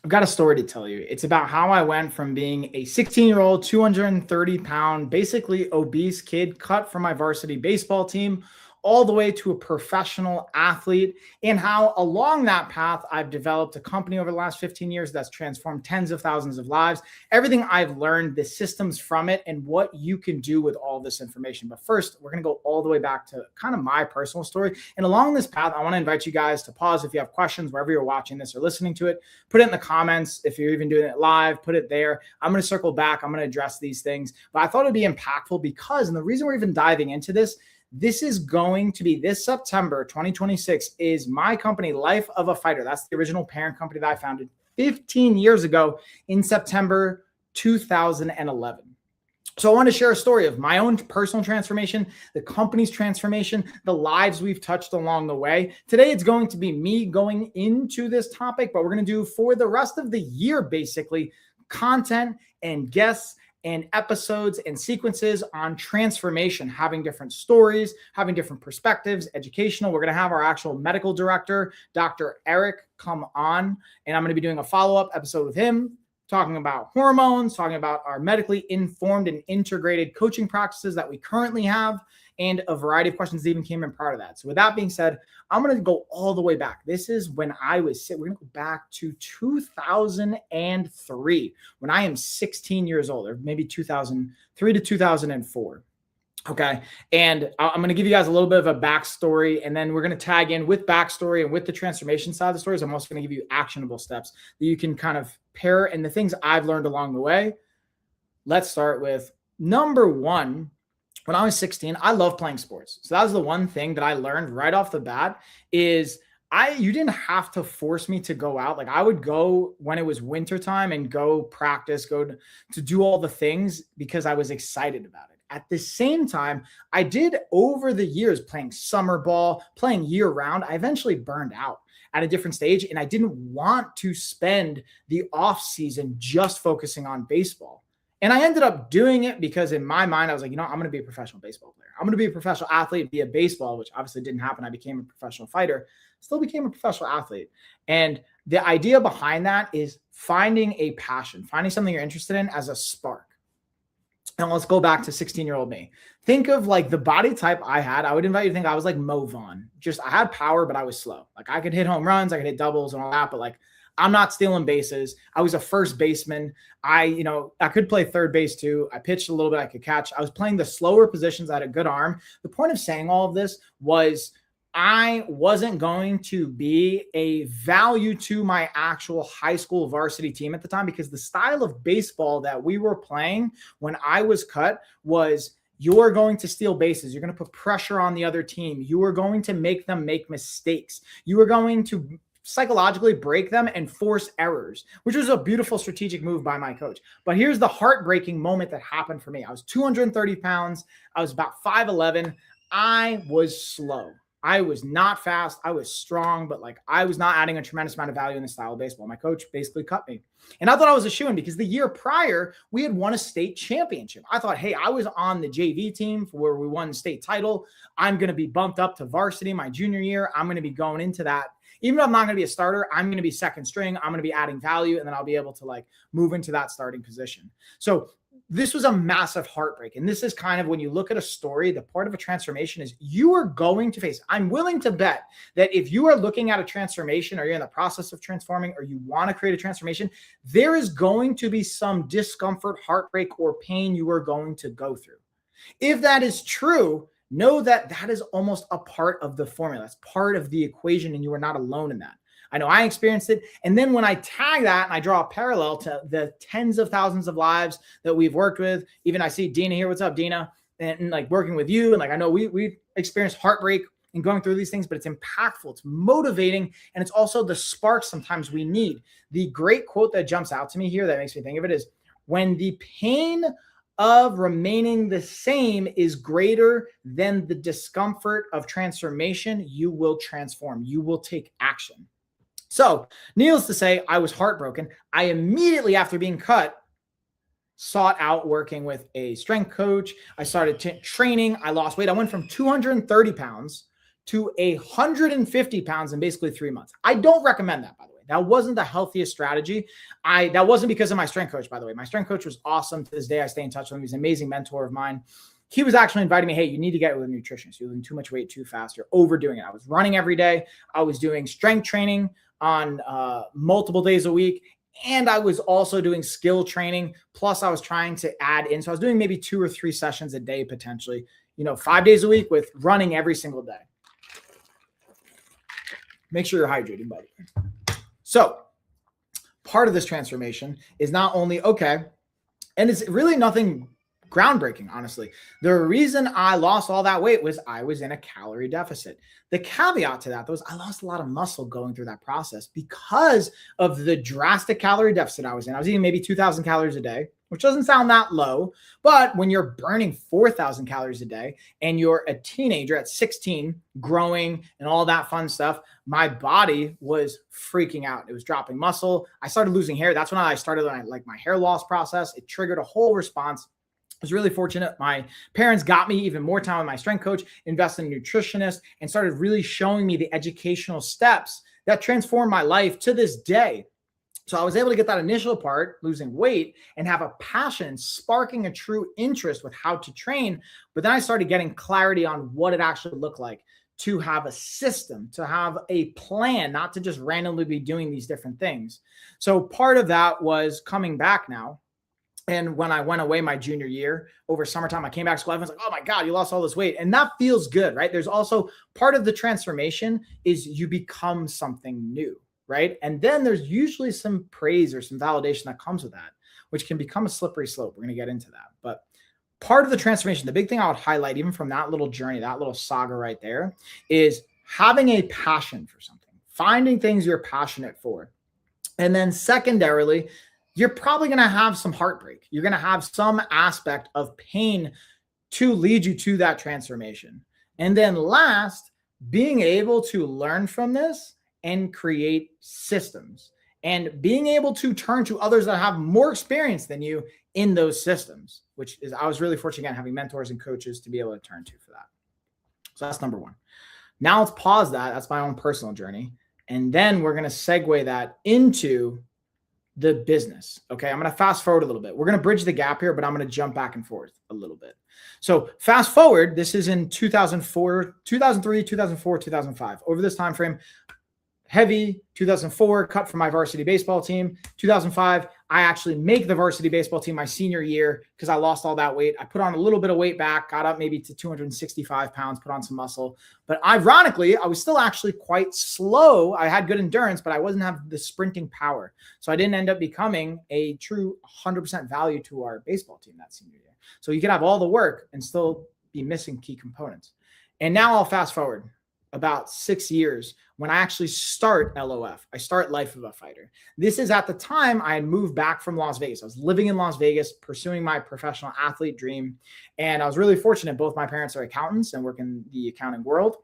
I've got a story to tell you. It's about how I went from being a 16-year-old, 230-pound, basically obese kid cut from my varsity baseball team all the way to a professional athlete, and how along that path, I've developed a company over the last 15 years that's transformed tens of thousands of lives. Everything I've learned, the systems from it, and what you can do with all this information. But first, we're going to go all the way back to kind of my personal story. And along this path, I want to invite you guys to pause if you have questions, wherever you're watching this or listening to it. Put it in the comments. If you're even doing it live, put it there. I'm going to circle back. I'm going to address these things. But I thought it'd be impactful because, and the reason we're even diving into this is going to be this September 2026 is my company, Life of a Fighter. That's the original parent company that I founded 15 years ago in September 2011. So I want to share a story of my own personal transformation, the company's transformation, the lives we've touched along the way. Today, it's going to be me going into this topic, but we're going to do for the rest of the year, basically, content and guests and episodes and sequences on transformation, having different stories, having different perspectives, educational. We're going to have our actual medical director, Dr. Eric, come on, and I'm going to be doing a follow-up episode with him, talking about hormones, talking about our medically informed and integrated coaching practices that we currently have, and a variety of questions that even came in prior to that. So with that being said, I'm going to go all the way back. This is when we're going to go back to 2003, when I am 16 years old, or maybe 2003 to 2004. Okay. And I'm going to give you guys a little bit of a backstory, and then we're going to tag in with backstory and with the transformation side of the stories. I'm also going to give you actionable steps that you can kind of pair and the things I've learned along the way. Let's start with number one. When I was 16, I loved playing sports. So that was the one thing that I learned right off the bat is you didn't have to force me to go out. Like I would go when it was wintertime and go practice, go to do all the things because I was excited about it. At the same time, I did over the years playing summer ball, playing year round. I eventually burned out at a different stage, and I didn't want to spend the off season just focusing on baseball. And I ended up doing it because in my mind, I was like, I'm going to be a professional baseball player. I'm going to be a professional athlete via baseball, which obviously didn't happen. I became a professional fighter, still became a professional athlete. And the idea behind that is finding a passion, finding something you're interested in as a spark. And let's go back to 16-year-old me. Think of like the body type I had. I would invite you to think I was like Mo Vaughn. I had power, but I was slow. Like I could hit home runs, I could hit doubles and all that, but like I'm not stealing bases. I was a first baseman. I could play third base too. I pitched a little bit. I could catch. I was playing the slower positions. I had a good arm. The point of saying all of this was I wasn't going to be a value to my actual high school varsity team at the time because the style of baseball that we were playing when I was cut was you're going to steal bases. You're going to put pressure on the other team. You are going to make them make mistakes. You are going to psychologically break them and force errors, which was a beautiful strategic move by my coach. But here's the heartbreaking moment that happened for me. I was 230 pounds. I was about 5'11". I was slow. I was not fast. I was strong, but like I was not adding a tremendous amount of value in the style of baseball. My coach basically cut me. And I thought I was a shoo-in because the year prior, we had won a state championship. I thought, hey, I was on the JV team where we won the state title. I'm going to be bumped up to varsity my junior year. I'm going to be going into that. Even though I'm not going to be a starter, I'm going to be second string. I'm going to be adding value, and then I'll be able to like move into that starting position. So this was a massive heartbreak. And this is kind of when you look at a story, the part of a transformation is you are going to face. I'm willing to bet that if you are looking at a transformation or you're in the process of transforming or you want to create a transformation, there is going to be some discomfort, heartbreak, or pain you are going to go through. If that is true, know that that is almost a part of the formula. It's part of the equation, and you are not alone in that. I know I experienced it. And then when I tag that and I draw a parallel to the tens of thousands of lives that we've worked with, even I see Dina here. What's up, Dina? And like working with you. And like, I know we experienced heartbreak in going through these things, but it's impactful. It's motivating. And it's also the spark sometimes we need. The great quote that jumps out to me here that makes me think of it is, when the pain of remaining the same is greater than the discomfort of transformation, you will transform. You will take action. So needless to say, I was heartbroken. I immediately after being cut, sought out working with a strength coach. I started training. I lost weight. I went from 230 pounds to 150 pounds in basically 3 months. I don't recommend that, by the way. That wasn't the healthiest strategy. That wasn't because of my strength coach, by the way. My strength coach was awesome. To this day, I stay in touch with him. He's an amazing mentor of mine. He was actually inviting me, hey, you need to get with a nutritionist. You're losing too much weight too fast. You're overdoing it. I was running every day. I was doing strength training on multiple days a week. And I was also doing skill training. Plus I was trying to add in. So I was doing maybe 2 or 3 sessions a day, potentially, 5 days a week with running every single day. Make sure you're hydrating, by the way. So part of this transformation is not only, okay, and it's really nothing groundbreaking, honestly. The reason I lost all that weight was I was in a calorie deficit. The caveat to that was I lost a lot of muscle going through that process because of the drastic calorie deficit I was in. I was eating maybe 2,000 calories a day, which doesn't sound that low, but when you're burning 4,000 calories a day and you're a teenager at 16, growing and all that fun stuff, my body was freaking out. It was dropping muscle. I started losing hair. That's when I started my hair loss process. It triggered a whole response. I was really fortunate. My parents got me even more time with my strength coach, invested in a nutritionist, and started really showing me the educational steps that transformed my life to this day. So I was able to get that initial part, losing weight, and have a passion, sparking a true interest with how to train. But then I started getting clarity on what it actually looked like to have a system, to have a plan, not to just randomly be doing these different things. So part of that was coming back now. And when I went away my junior year over summertime, I came back to school. I was like, oh my God, you lost all this weight. And that feels good, right? There's also part of the transformation is you become something new, right? And then there's usually some praise or some validation that comes with that, which can become a slippery slope. We're going to get into that. But part of the transformation, the big thing I would highlight, even from that little journey, that little saga right there, is having a passion for something, finding things you're passionate for. And then secondarily, you're probably going to have some heartbreak. You're going to have some aspect of pain to lead you to that transformation. And then last, being able to learn from this and create systems and being able to turn to others that have more experience than you in those systems, which is, I was really fortunate again, having mentors and coaches to be able to turn to for that. So that's number one. Now let's pause that. That's my own personal journey. And then we're going to segue that into the business. Okay. I'm going to fast forward a little bit. We're going to bridge the gap here, but I'm going to jump back and forth a little bit. So fast forward, this is in 2004, 2003, 2004, 2005. Over this time frame, heavy 2004, cut from my varsity baseball team. 2005, I actually make the varsity baseball team my senior year because I lost all that weight. I put on a little bit of weight back, got up maybe to 265 pounds, put on some muscle. But ironically, I was still actually quite slow. I had good endurance, but I wasn't having the sprinting power. So I didn't end up becoming a true 100% value to our baseball team that senior year. So you can have all the work and still be missing key components. And now I'll fast forward about 6 years when I actually start LOF. I start Life of a Fighter. This is at the time I had moved back from Las Vegas. I was living in Las Vegas, pursuing my professional athlete dream. And I was really fortunate. Both my parents are accountants and work in the accounting world.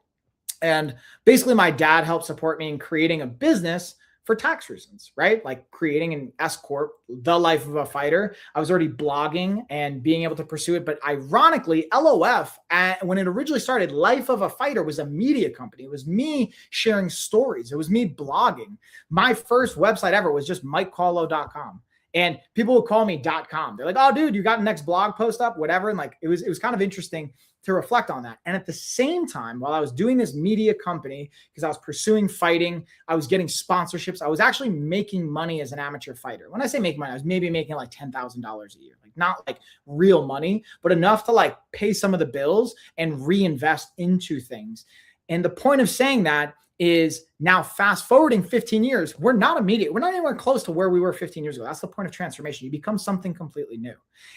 And basically my dad helped support me in creating a business for tax reasons, right? Like creating an S Corp, the Life of a Fighter. I was already blogging and being able to pursue it. But ironically, LOF, when it originally started, Life of a Fighter was a media company. It was me sharing stories. It was me blogging. My first website ever was just MikeCaulo.com. And people would call me .com. They're like, oh, dude, you got the next blog post up, whatever. And like, it was kind of interesting to reflect on that. And at the same time, while I was doing this media company, because I was pursuing fighting, I was getting sponsorships. I was actually making money as an amateur fighter. When I say make money, I was maybe making like $10,000 a year, like not like real money, but enough to like pay some of the bills and reinvest into things. And the point of saying that is now fast forwarding 15 years, we're not immediate. We're not anywhere close to where we were 15 years ago. That's the point of transformation. You become something completely new.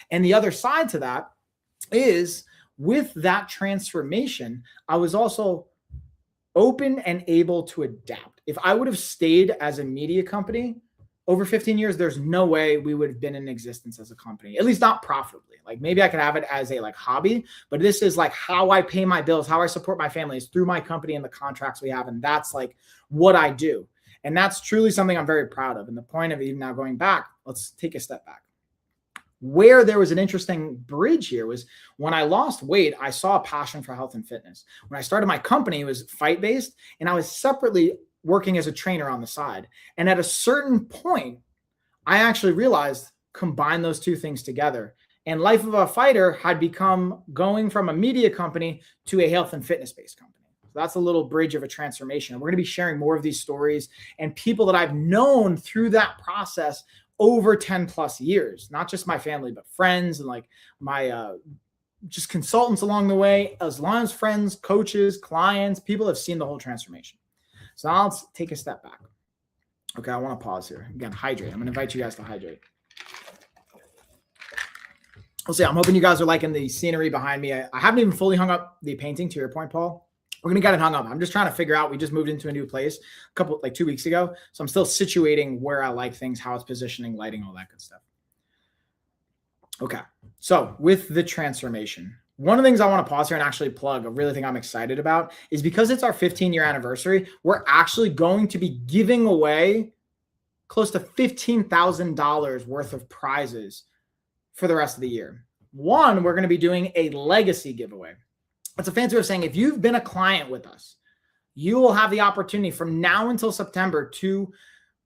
And the other side to that is with that transformation, I was also open and able to adapt. If I would have stayed as a media company over 15 years, there's no way we would have been in existence as a company, at least not profitably. Like maybe I could have it as a like hobby, but this is like how I pay my bills, how I support my family is through my company and the contracts we have. And that's like what I do. And that's truly something I'm very proud of. And the point of even now going back, let's take a step back. Where there was an interesting bridge here was when I lost weight, I saw a passion for health and fitness. When I started my company, it was fight-based, and I was separately working as a trainer on the side. And at a certain point, I actually realized combine those two things together. And Life of a Fighter had become going from a media company to a health and fitness based company. So that's a little bridge of a transformation. We're going to be sharing more of these stories and people that I've known through that process over 10 plus years, not just my family, but friends and like my just consultants along the way, as long as friends, coaches, clients, people have seen the whole transformation. So now let's take a step back. Okay, I want to pause here. Again, hydrate. I'm going to invite you guys to hydrate. We'll see. I'm hoping you guys are liking the scenery behind me. I haven't even fully hung up the painting, to your point, Paul. We're going to get it hung up. I'm just trying to figure out. We just moved into a new place like 2 weeks ago. So I'm still situating where I like things, how it's positioning, lighting, all that good stuff. Okay. So with the transformation, one of the things I want to pause here and actually plug, a really thing I'm excited about, is because it's our 15-year anniversary, we're actually going to be giving away close to $15,000 worth of prizes for the rest of the year. One, we're going to be doing a legacy giveaway. That's a fancy way of saying if you've been a client with us, you will have the opportunity from now until September to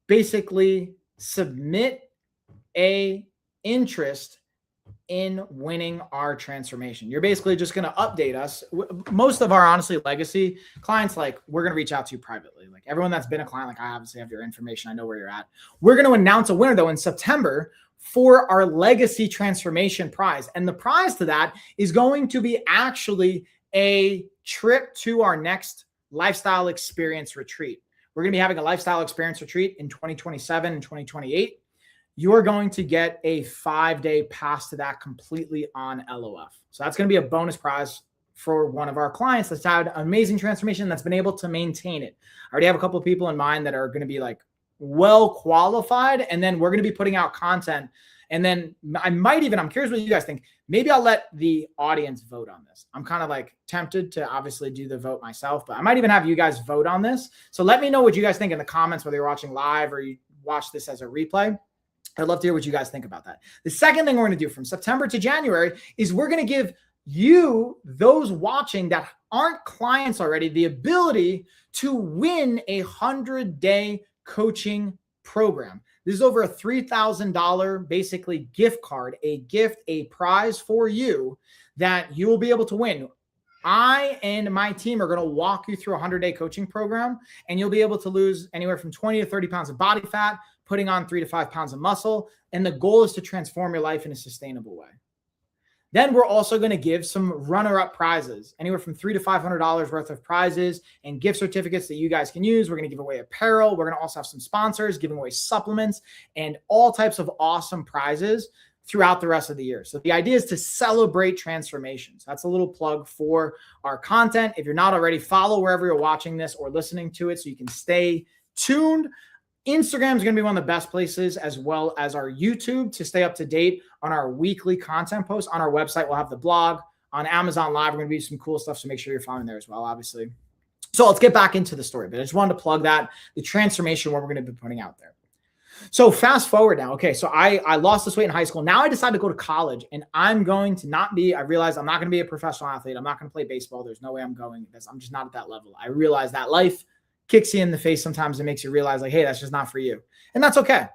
basically submit a interest in winning our transformation. You're basically just going to update us. Most of our, honestly, legacy clients, like, we're going to reach out to you privately. Like, everyone that's been a client, like, I obviously have your information. I know where you're at. We're going to announce a winner, though, in September for our legacy transformation prize. And the prize to that is going to be actually a trip to our next lifestyle experience retreat. We're going to be having a lifestyle experience retreat in 2027 and 2028. You're going to get a 5-day pass to that completely on LOF. So that's going to be a bonus prize for one of our clients that's had an amazing transformation that's been able to maintain it. I already have a couple of people in mind that are going to be like well qualified. And then we're going to be putting out content. And then I'm curious what you guys think. Maybe I'll let the audience vote on this. I'm kind of like tempted to obviously do the vote myself, but I might even have you guys vote on this. So let me know what you guys think in the comments, whether you're watching live or you watch this as a replay. I'd love to hear what you guys think about that. The second thing we're going to do from September to January is we're going to give you, those watching that aren't clients already, the ability to win a 100-day coaching program. This is over a $3,000 basically gift card, a prize for you that you will be able to win. I and my team are going to walk you through a 100-day coaching program, and you'll be able to lose anywhere from 20 to 30 pounds of body fat, putting on 3 to 5 pounds of muscle. And the goal is to transform your life in a sustainable way. Then we're also going to give some runner-up prizes, anywhere from $300 to $500 worth of prizes and gift certificates that you guys can use. We're going to give away apparel. We're going to also have some sponsors giving away supplements and all types of awesome prizes throughout the rest of the year. So the idea is to celebrate transformations. That's a little plug for our content. If you're not already, follow wherever you're watching this or listening to it so you can stay tuned. Instagram is going to be one of the best places, as well as our YouTube, to stay up to date on our weekly content posts. On our website, we'll have the blog. On Amazon Live, we're going to do some cool stuff, so make sure you're following there as well, obviously. So let's get back into the story, but I just wanted to plug that, the transformation, what we're going to be putting out there. So fast forward now. Okay, so I lost this weight in high school. Now I decided to go to college, and I'm going to I realized I'm not going to be a professional athlete. I'm not going to play baseball. There's no way I'm going. I'm just not at that level. I realize that life kicks you in the face sometimes and makes you realize, like, hey, that's just not for you. And that's okay.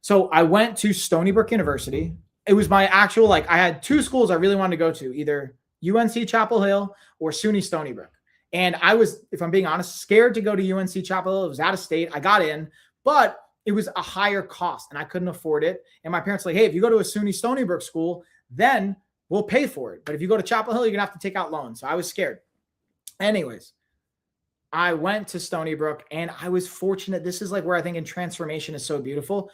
So I went to Stony Brook University. It was my actual, I had 2 schools I really wanted to go to, either UNC Chapel Hill or SUNY Stony Brook. And I was, if I'm being honest, scared to go to UNC Chapel Hill. It was out of state. I got in, but it was a higher cost and I couldn't afford it. And my parents were like, hey, if you go to a SUNY Stony Brook school, then we'll pay for it. But if you go to Chapel Hill, you're going to have to take out loans. So I was scared. Anyways, I went to Stony Brook and I was fortunate. This is where I think in transformation is so beautiful.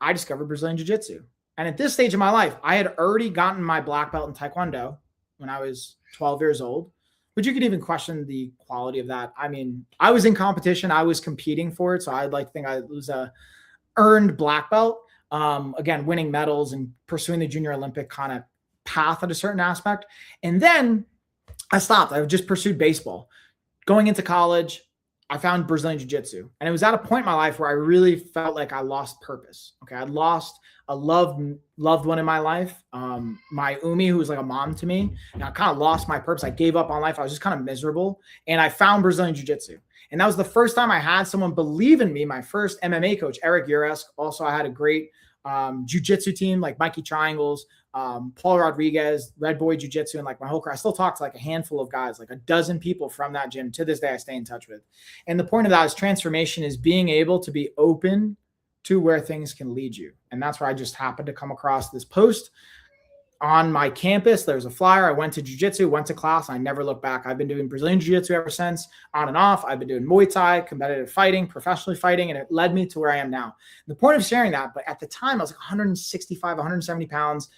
I discovered Brazilian Jiu-Jitsu. And at this stage of my life, I had already gotten my black belt in Taekwondo when I was 12 years old, but you could even question the quality of that. I mean, I was in competition. I was competing for it. So I'd like to think I was a earned black belt. Again, winning medals and pursuing the junior Olympic kind of path at a certain aspect. And then I stopped. I just pursued baseball. Going into college, I found Brazilian Jiu-Jitsu. And it was at a point in my life where I really felt like I lost purpose. Okay. I lost a loved one in my life. My Umi, who was like a mom to me, and I kind of lost my purpose. I gave up on life. I was just kind of miserable. And I found Brazilian Jiu-Jitsu. And that was the first time I had someone believe in me. My first MMA coach, Eric Uresk. Also, I had a great jiu-jitsu team like Mikey Triangles, Paul Rodriguez, Red Boy Jiu-Jitsu, and like my whole crew. I still talk to like a handful of guys, like a dozen people from that gym to this day I stay in touch with. And the point of that is transformation is being able to be open to where things can lead you. And that's where I just happened to come across this post on my campus. There's a flyer. I went to jiu-jitsu, went to class. I never looked back. I've been doing Brazilian jiu-jitsu ever since, on and off. I've been doing Muay Thai, competitive fighting, professionally fighting, and it led me to where I am now. The point of sharing that, but at the time I was like 165, 170 pounds,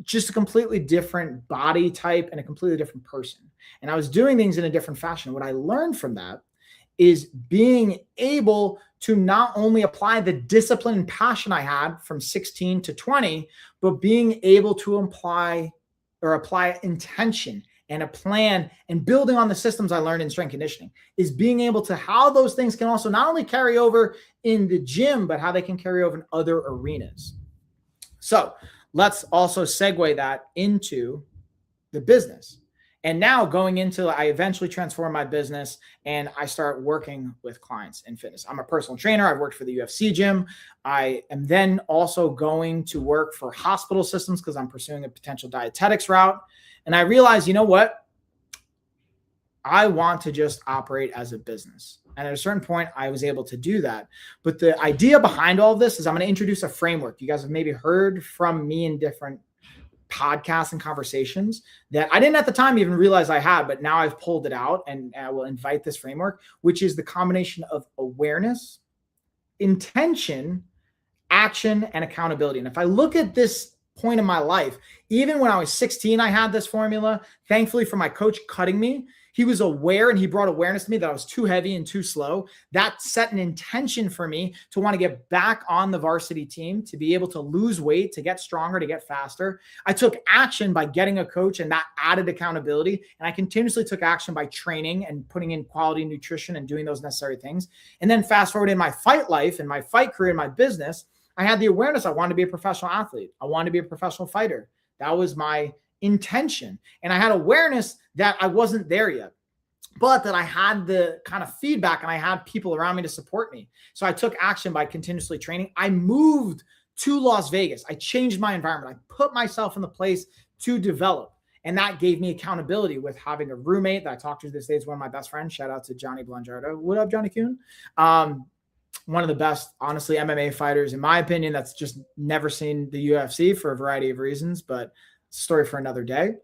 just a completely different body type and a completely different person. And I was doing things in a different fashion. What I learned from that is being able to not only apply the discipline and passion I had from 16 to 20, but being able to apply intention and a plan and building on the systems I learned in strength conditioning, is being able to how those things can also not only carry over in the gym, but how they can carry over in other arenas. So let's also segue that into the business. And now going into, I eventually transform my business and I start working with clients in fitness. I'm a personal trainer. I've worked for the UFC gym. I am then also going to work for hospital systems because I'm pursuing a potential dietetics route. And I realized, you know what? I want to just operate as a business. And at a certain point, I was able to do that. But the idea behind all of this is I'm going to introduce a framework. You guys have maybe heard from me in different podcasts and conversations that I didn't at the time even realize I had, but now I've pulled it out and I will invite this framework, which is the combination of awareness, intention, action, and accountability. And if I look at this point in my life, even when I was 16, I had this formula. Thankfully for my coach cutting me, he was aware and he brought awareness to me that I was too heavy and too slow. That set an intention for me to want to get back on the varsity team, to be able to lose weight, to get stronger, to get faster. I took action by getting a coach and that added accountability. And I continuously took action by training and putting in quality nutrition and doing those necessary things. And then fast forward in my fight life and my fight career in my business, I had the awareness I wanted to be a professional athlete. I wanted to be a professional fighter. That was my intention. And I had awareness that I wasn't there yet, but that I had the kind of feedback and I had people around me to support me. So I took action by continuously training. I moved to Las Vegas. I changed my environment. I put myself in the place to develop. And that gave me accountability with having a roommate that I talked to this day. Is one of my best friends. Shout out to Johnny Blanjardo. What up, Johnny Kuhn? One of the best, honestly, MMA fighters, in my opinion, that's just never seen the UFC for a variety of reasons, but story for another day.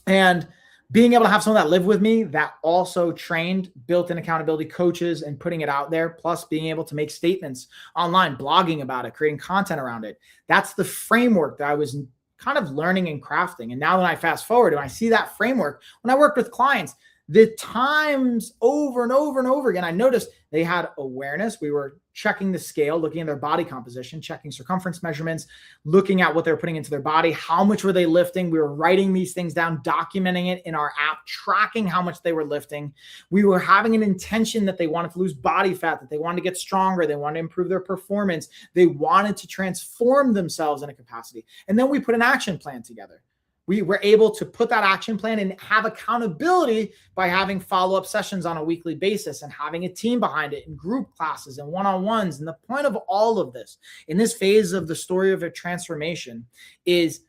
And being able to have someone that lived with me that also trained, built in accountability coaches and putting it out there, plus being able to make statements online, blogging about it, creating content around it. That's the framework that I was kind of learning and crafting. And now when I fast forward and I see that framework, when I worked with clients, the times over and over and over again, I noticed they had awareness. We were checking the scale, looking at their body composition, checking circumference measurements, looking at what they were putting into their body, how much were they lifting. We were writing these things down, documenting it in our app, tracking how much they were lifting. We were having an intention that they wanted to lose body fat, that they wanted to get stronger, they wanted to improve their performance, they wanted to transform themselves in a capacity. And then we put an action plan together. We were able to put that action plan and have accountability by having follow-up sessions on a weekly basis and having a team behind it and group classes and one-on-ones. And the point of all of this in this phase of the story of a transformation is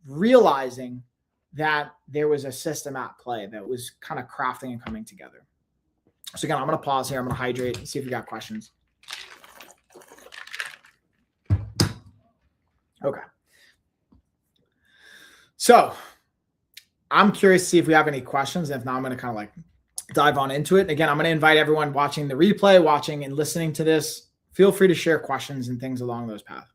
realizing that there was a system at play that was kind of crafting and coming together. So again, I'm going to pause here. I'm going to hydrate and see if you got questions. Okay. So I'm curious to see if we have any questions. If not, I'm going to kind of like dive on into it. And again, I'm going to invite everyone watching the replay, watching and listening to this. Feel free to share questions and things along those paths.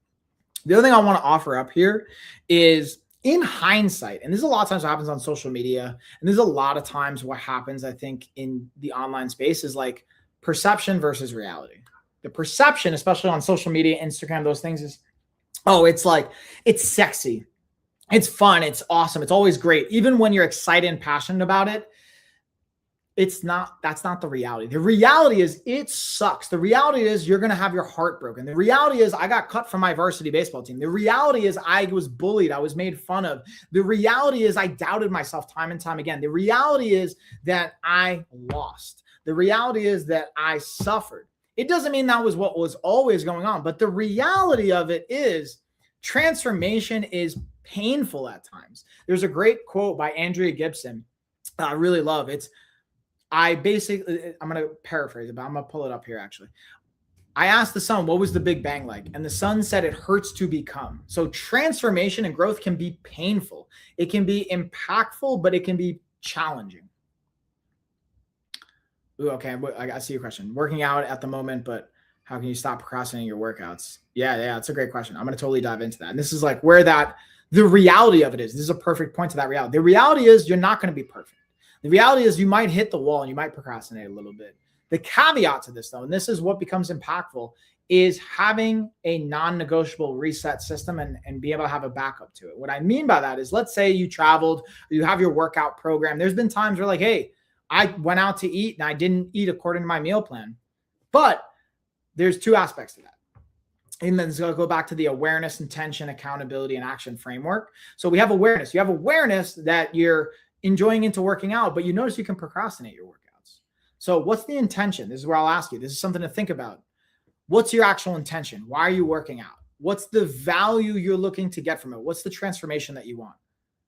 The other thing I want to offer up here is in hindsight, and this is a lot of times what happens on social media, and there's a lot of times what happens, I think, in the online space is like perception versus reality. The perception, especially on social media, Instagram, those things is, oh, it's like, it's sexy. It's fun. It's awesome. It's always great. Even when you're excited and passionate about it, That's not the reality. The reality is it sucks. The reality is you're going to have your heart broken. The reality is I got cut from my varsity baseball team. The reality is I was bullied. I was made fun of. The reality is I doubted myself time and time again. The reality is that I lost. The reality is that I suffered. It doesn't mean that was what was always going on, but the reality of it is transformation is painful at times. There's a great quote by Andrea Gibson I really love. I'm going to paraphrase it, but I'm going to pull it up here actually. I asked the sun, what was the Big Bang like? And the sun said it hurts to become. So transformation and growth can be painful. It can be impactful, but it can be challenging. Ooh, okay, I see your question. Working out at the moment, but how can you stop procrastinating your workouts? Yeah, that's a great question. I'm going to totally dive into that. And this is like where the reality of it is. This is a perfect point to that reality. The reality is you're not going to be perfect. The reality is you might hit the wall and you might procrastinate a little bit. The caveat to this, though, and this is what becomes impactful, is having a non-negotiable reset system and be able to have a backup to it. What I mean by that is, let's say you traveled, or you have your workout program. There's been times where like, hey, I went out to eat and I didn't eat according to my meal plan. But there's two aspects to that. And then it's going to go back to the awareness, intention, accountability, and action framework. So we have awareness. You have awareness that you're enjoying into working out, but you notice you can procrastinate your workouts. So what's the intention? This is where I'll ask you. This is something to think about. What's your actual intention? Why are you working out? What's the value you're looking to get from it? What's the transformation that you want?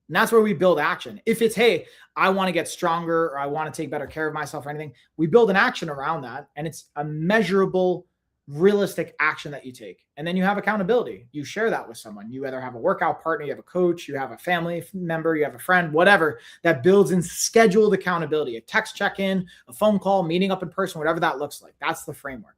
And that's where we build action. If it's, hey, I want to get stronger or I want to take better care of myself or anything, we build an action around that. And it's a measurable, realistic action that you take. And then you have accountability. You share that with someone. You either have a workout partner, you have a coach, you have a family member, you have a friend, whatever, that builds in scheduled accountability, a text check-in, a phone call, meeting up in person, whatever that looks like. That's the framework.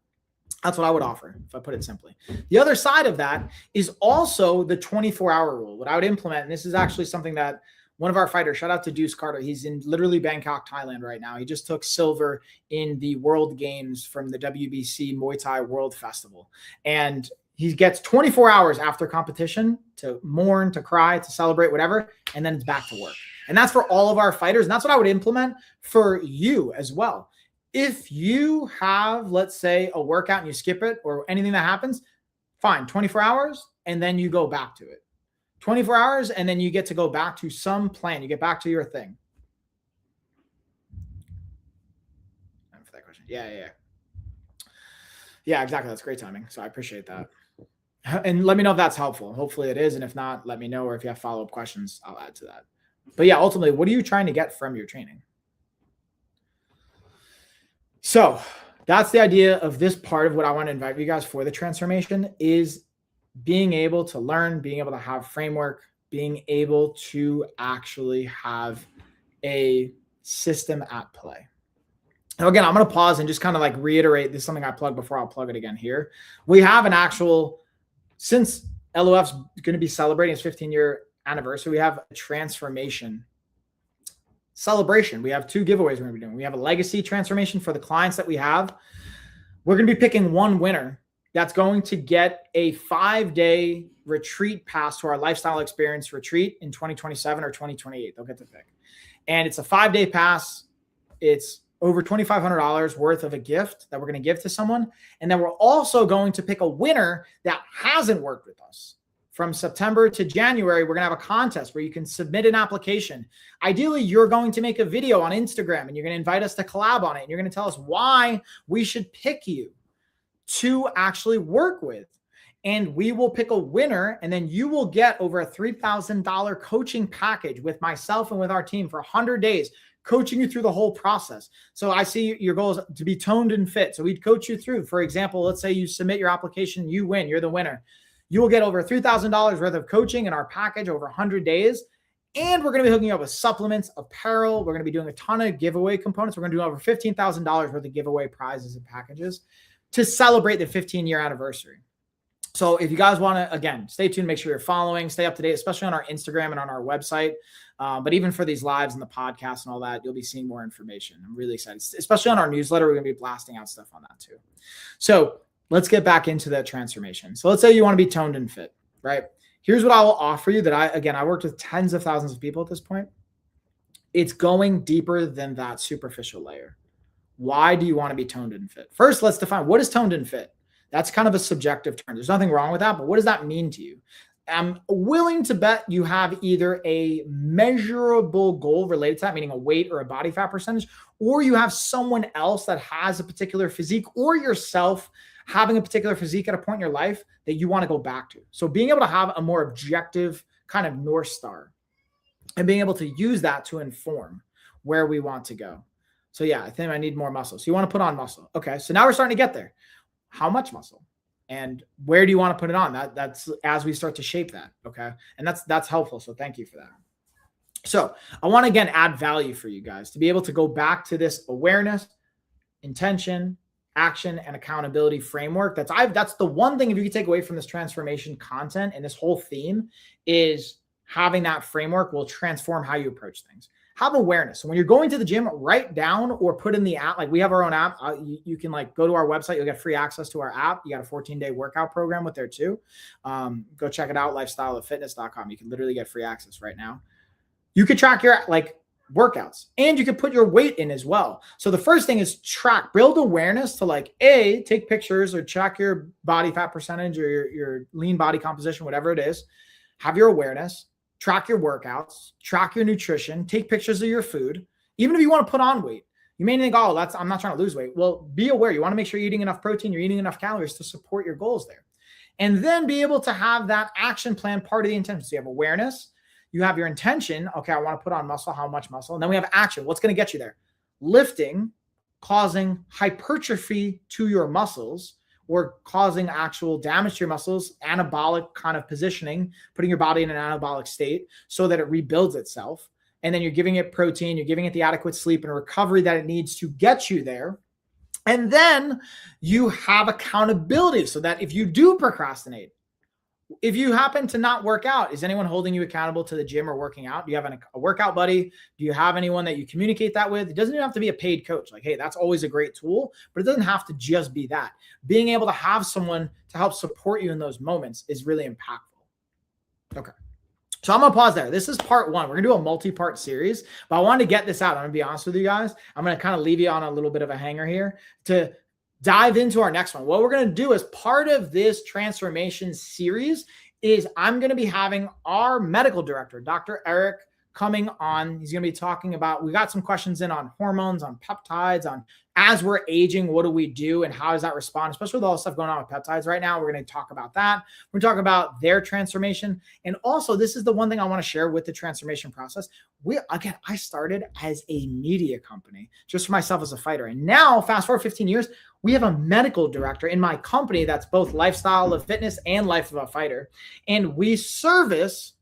That's what I would offer, if I put it simply. The other side of that is also the 24-hour rule. What I would implement, and this is actually something that one of our fighters, shout out to Deuce Carter. He's in literally Bangkok, Thailand right now. He just took silver in the World Games from the WBC Muay Thai World Festival. And he gets 24 hours after competition to mourn, to cry, to celebrate, whatever, and then it's back to work. And that's for all of our fighters. And that's what I would implement for you as well. If you have, let's say, a workout and you skip it or anything that happens, fine, 24 hours, and then you go back to it. 24 hours, and then you get to go back to some plan. You get back to your thing. For that question. Yeah, exactly. That's great timing. So I appreciate that. And let me know if that's helpful. Hopefully it is. And if not, let me know. Or if you have follow-up questions, I'll add to that. But yeah, ultimately, what are you trying to get from your training? So that's the idea of this part of what I want to invite you guys for the transformation is being able to learn, being able to have framework, being able to actually have a system at play. Now, again, I'm going to pause and just kind of like reiterate this is something I plugged before. I'll plug it again here. We have an actual, since LOF's going to be celebrating its 15-year anniversary, we have a transformation celebration. We have two giveaways we're going to be doing. We have a legacy transformation for the clients that we have. We're going to be picking one winner that's going to get a 5-day retreat pass to our lifestyle experience retreat in 2027 or 2028. They'll get to pick. And it's a 5-day pass. It's over $2,500 worth of a gift that we're going to give to someone. And then we're also going to pick a winner that hasn't worked with us. From September to January, we're going to have a contest where you can submit an application. Ideally, you're going to make a video on Instagram and you're going to invite us to collab on it. And you're going to tell us why we should pick you to actually work with. And we will pick a winner, and then you will get over a $3,000 coaching package with myself and with our team for 100 days, coaching you through the whole process. So I see your goal is to be toned and fit. So we'd coach you through. For example, let's say you submit your application, you win, you're the winner. You will get over $3,000 worth of coaching in our package over 100 days. And we're going to be hooking you up with supplements, apparel. We're going to be doing a ton of giveaway components. We're going to do over $15,000 worth of giveaway prizes and packages to celebrate the 15-year anniversary. So if you guys want to, again, stay tuned, make sure you're following, stay up to date, especially on our Instagram and on our website. But even for these lives and the podcast and all that, you'll be seeing more information. I'm really excited, especially on our newsletter. We're going to be blasting out stuff on that too. So let's get back into that transformation. So let's say you want to be toned and fit, right? Here's what I will offer you that I worked with tens of thousands of people at this point. It's going deeper than that superficial layer. Why do you want to be toned and fit? First, let's define what is toned and fit. That's kind of a subjective term. There's nothing wrong with that, but what does that mean to you? I'm willing to bet you have either a measurable goal related to that, meaning a weight or a body fat percentage, or you have someone else that has a particular physique, or yourself having a particular physique at a point in your life that you want to go back to. So being able to have a more objective kind of North Star and being able to use that to inform where we want to go. So yeah, I think I need more muscle. So you want to put on muscle. Okay, so now we're starting to get there. How much muscle? And where do you want to put it on? That's as we start to shape that. Okay. And that's helpful. So thank you for that. So I want to again add value for you guys to be able to go back to this awareness, intention, action, and accountability framework. That's the one thing, if you could take away from this transformation content and this whole theme, is having that framework will transform how you approach things. Have awareness. So when you're going to the gym, write down or put in the app. Like we have our own app. You can like go to our website. You'll get free access to our app. You got a 14-day workout program with there too. Go check it out, lifestyleoffitness.com. You can literally get free access right now. You could track your like workouts and you could put your weight in as well. So the first thing is build awareness to like take pictures or check your body fat percentage or your lean body composition, whatever it is. Have your awareness. Track your workouts, track your nutrition, take pictures of your food. Even if you want to put on weight, you may think, oh, I'm not trying to lose weight. Well, be aware. You want to make sure you're eating enough protein, you're eating enough calories to support your goals there. And then be able to have that action plan part of the intention. So you have awareness, you have your intention. Okay, I want to put on muscle, how much muscle? And then we have action. What's going to get you there? Lifting, causing hypertrophy to your muscles, or causing actual damage to your muscles, anabolic kind of positioning, putting your body in an anabolic state so that it rebuilds itself. And then you're giving it protein, you're giving it the adequate sleep and recovery that it needs to get you there. And then you have accountability so that if you do procrastinate, if you happen to not work out, is anyone holding you accountable to the gym or working out? Do you have a workout buddy? Do you have anyone that you communicate that with? It doesn't even have to be a paid coach. Like, hey, that's always a great tool, but it doesn't have to just be that. Being able to have someone to help support you in those moments is really impactful. Okay. So I'm going to pause there. This is part one. We're going to do a multi-part series, but I wanted to get this out. I'm going to be honest with you guys. I'm going to kind of leave you on a little bit of a hanger here to dive into our next one. What we're going to do as part of this transformation series is I'm going to be having our medical director, Dr. Eric, coming on. He's going to be talking about, we got some questions in on hormones, on peptides, on as we're aging, what do we do and how does that respond, especially with all the stuff going on with peptides right now. We're going to talk about that. We're talking about their transformation. And also, this is the one thing I want to share with the transformation process. I started as a media company just for myself as a fighter. And now, fast forward 15 years, we have a medical director in my company that's both Lifestyle of Fitness and Life of a Fighter. And we service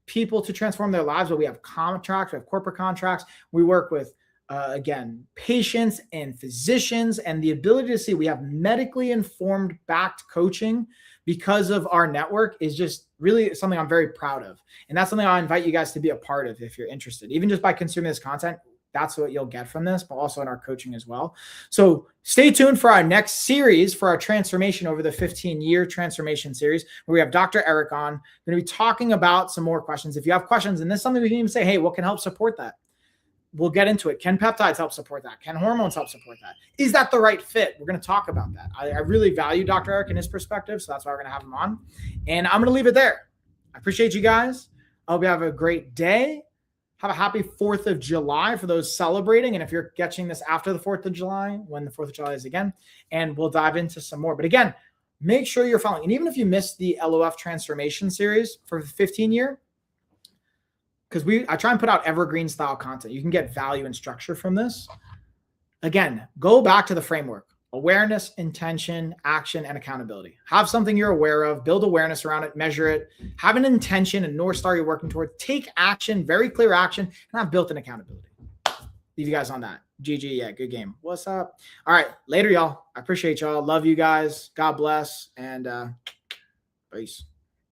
people to transform their lives, but we have contracts, we have corporate contracts. We work with, again, patients and physicians, and the ability to see we have medically informed backed coaching because of our network is just really something I'm very proud of. And that's something I invite you guys to be a part of if you're interested, even just by consuming this content. That's what you'll get from this, but also in our coaching as well. So stay tuned for our next series for our transformation over the 15-year transformation series, where we have Dr. Eric on. We're going to be talking about some more questions. If you have questions, and this is something we can even say, hey, what can help support that? We'll get into it. Can peptides help support that? Can hormones help support that? Is that the right fit? We're going to talk about that. I really value Dr. Eric and his perspective, so that's why we're going to have him on. And I'm going to leave it there. I appreciate you guys. I hope you have a great day. Have a happy 4th of July for those celebrating. And if you're catching this after the 4th of July, when the 4th of July is again, and we'll dive into some more. But again, make sure you're following. And even if you missed the LOF transformation series for the 15-year, because I try and put out evergreen style content. You can get value and structure from this. Again, go back to the framework. Awareness, intention, action, and accountability. Have something you're aware of, build awareness around it, measure it, have an intention and North Star you're working toward, take action, very clear action, and have built-in accountability. Leave you guys on that. GG, yeah, good game. What's up? All right, later, y'all. I appreciate y'all. Love you guys. God bless, and peace.